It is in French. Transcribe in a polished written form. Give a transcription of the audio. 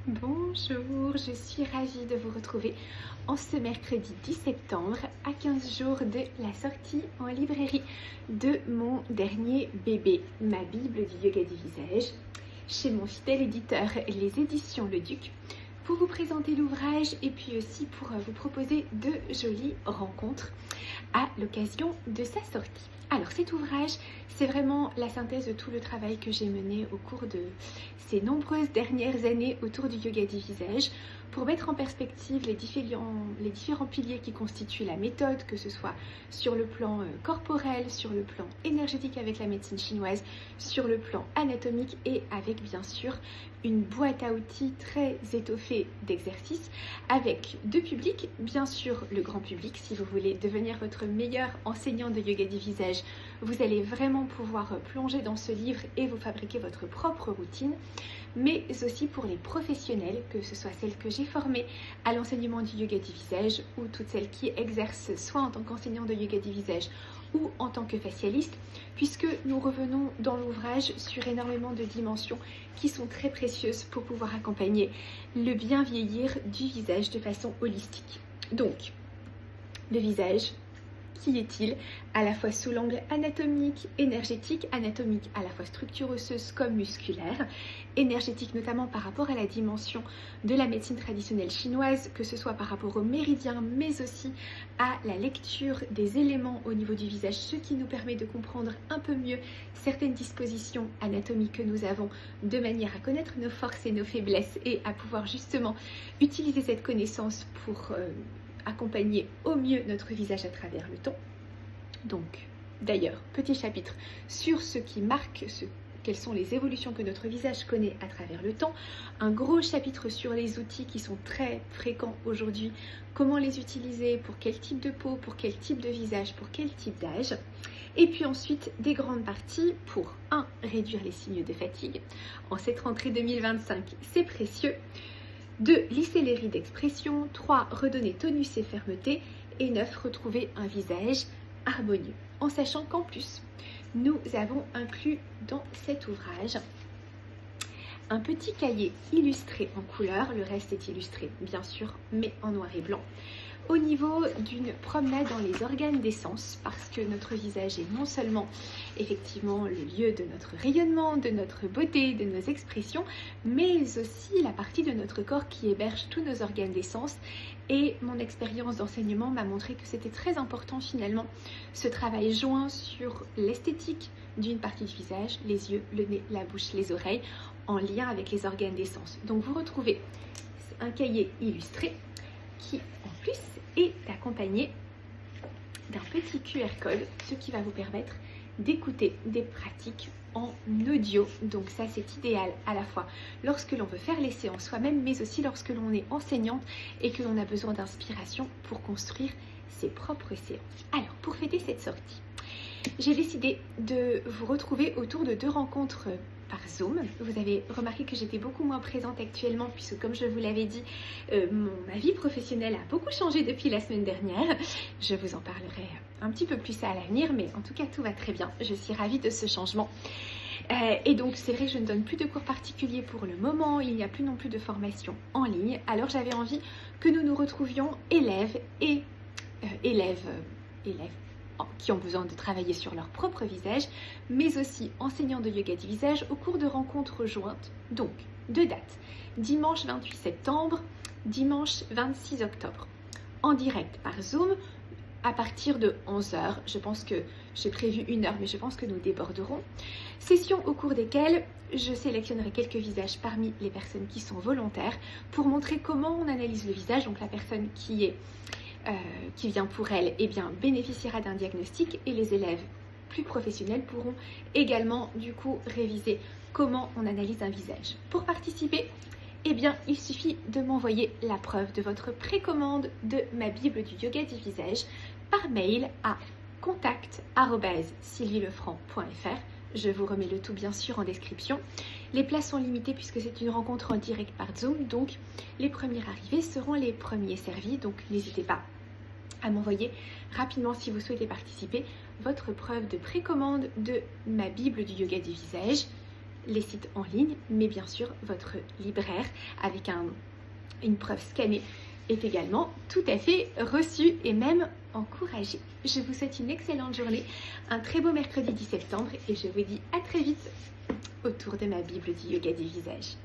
Bonjour, je suis ravie de vous retrouver en ce mercredi 10 septembre à 15 jours de la sortie en librairie de mon dernier bébé, ma Bible du yoga du visage, chez mon fidèle éditeur Les Éditions Le Duc, pour vous présenter l'ouvrage et puis aussi pour vous proposer de jolies rencontres à l'occasion de sa sortie. Alors cet ouvrage, c'est vraiment la synthèse de tout le travail que j'ai mené au cours de ces nombreuses dernières années autour du yoga du visage pour mettre en perspective les différents piliers qui constituent la méthode, que ce soit sur le plan corporel, sur le plan énergétique avec la médecine chinoise, sur le plan anatomique et avec bien sûr une boîte à outils très étoffée d'exercices avec deux publics, bien sûr le grand public. Si vous voulez devenir votre meilleur enseignant de yoga du visage, vous allez vraiment pouvoir plonger dans ce livre et vous fabriquer votre propre routine, mais aussi pour les professionnels, que ce soit celles que j'ai formées à l'enseignement du yoga du visage ou toutes celles qui exercent soit en tant qu'enseignant de yoga du visage ou en tant que facialiste, puisque nous revenons dans l'ouvrage sur énormément de dimensions qui sont très précieuses pour pouvoir accompagner le bien vieillir du visage de façon holistique. Donc, le visage, qui est-il? À la fois sous l'angle anatomique, énergétique, anatomique à la fois structure osseuse comme musculaire, énergétique notamment par rapport à la dimension de la médecine traditionnelle chinoise, que ce soit par rapport aux méridiens, mais aussi à la lecture des éléments au niveau du visage, ce qui nous permet de comprendre un peu mieux certaines dispositions anatomiques que nous avons, de manière à connaître nos forces et nos faiblesses et à pouvoir justement utiliser cette connaissance pour accompagner au mieux notre visage à travers le temps. Donc, d'ailleurs, petit chapitre sur ce qui marque, quelles sont les évolutions que notre visage connaît à travers le temps. Un gros chapitre sur les outils qui sont très fréquents aujourd'hui, comment les utiliser, pour quel type de peau, pour quel type de visage, pour quel type d'âge. Et puis ensuite, des grandes parties pour 1. Réduire les signes de fatigue. En cette rentrée 2025, c'est précieux. 2. Lisser les rides d'expression. 3. Redonner tonus et fermeté. Et 9. Retrouver un visage harmonieux. En sachant qu'en plus, nous avons inclus dans cet ouvrage un petit cahier illustré en couleur. Le reste est illustré, bien sûr, mais en noir et blanc, au niveau d'une promenade dans les organes des sens, parce que notre visage est non seulement effectivement le lieu de notre rayonnement, de notre beauté, de nos expressions, mais aussi la partie de notre corps qui héberge tous nos organes des sens. Et mon expérience d'enseignement m'a montré que c'était très important finalement ce travail joint sur l'esthétique d'une partie du visage, les yeux, le nez, la bouche, les oreilles, en lien avec les organes des sens. Donc vous retrouvez un cahier illustré qui en plus est accompagné d'un petit QR code, ce qui va vous permettre d'écouter des pratiques en audio. Donc ça, c'est idéal à la fois lorsque l'on veut faire les séances soi-même, mais aussi lorsque l'on est enseignante et que l'on a besoin d'inspiration pour construire ses propres séances. Alors, pour fêter cette sortie, j'ai décidé de vous retrouver autour de 2 rencontres par Zoom. Vous avez remarqué que j'étais beaucoup moins présente actuellement puisque, comme je vous l'avais dit, ma vie professionnelle a beaucoup changé depuis la semaine dernière. Je vous en parlerai un petit peu plus à l'avenir, mais en tout cas tout va très bien. Je suis ravie de ce changement. Et donc c'est vrai que je ne donne plus de cours particuliers pour le moment, il n'y a plus non plus de formation en ligne. Alors j'avais envie que nous nous retrouvions élèves qui ont besoin de travailler sur leur propre visage, mais aussi enseignants de yoga du visage au cours de rencontres jointes. Donc, 2 dates, dimanche 28 septembre, dimanche 26 octobre, en direct par Zoom à partir de 11h. Je pense que j'ai prévu 1 heure, mais je pense que nous déborderons. Session au cours desquelles je sélectionnerai quelques visages parmi les personnes qui sont volontaires pour montrer comment on analyse le visage. Donc la personne qui vient pour elle, eh bien, bénéficiera d'un diagnostic, et les élèves plus professionnels pourront également du coup réviser comment on analyse un visage. Pour participer, eh bien, il suffit de m'envoyer la preuve de votre précommande de ma Bible du yoga du visage par mail à contact@sylvielefranc.fr. Je vous remets le tout bien sûr en description. Les places sont limitées puisque c'est une rencontre en direct par Zoom, donc les premiers arrivés seront les premiers servis. Donc n'hésitez pas à m'envoyer rapidement, si vous souhaitez participer, votre preuve de précommande de ma Bible du yoga du visage les sites en ligne, mais bien sûr votre libraire avec une preuve scannée est également tout à fait reçu et même encouragé. Je vous souhaite une excellente journée, un très beau mercredi 10 septembre et je vous dis à très vite autour de ma Bible du yoga du visage.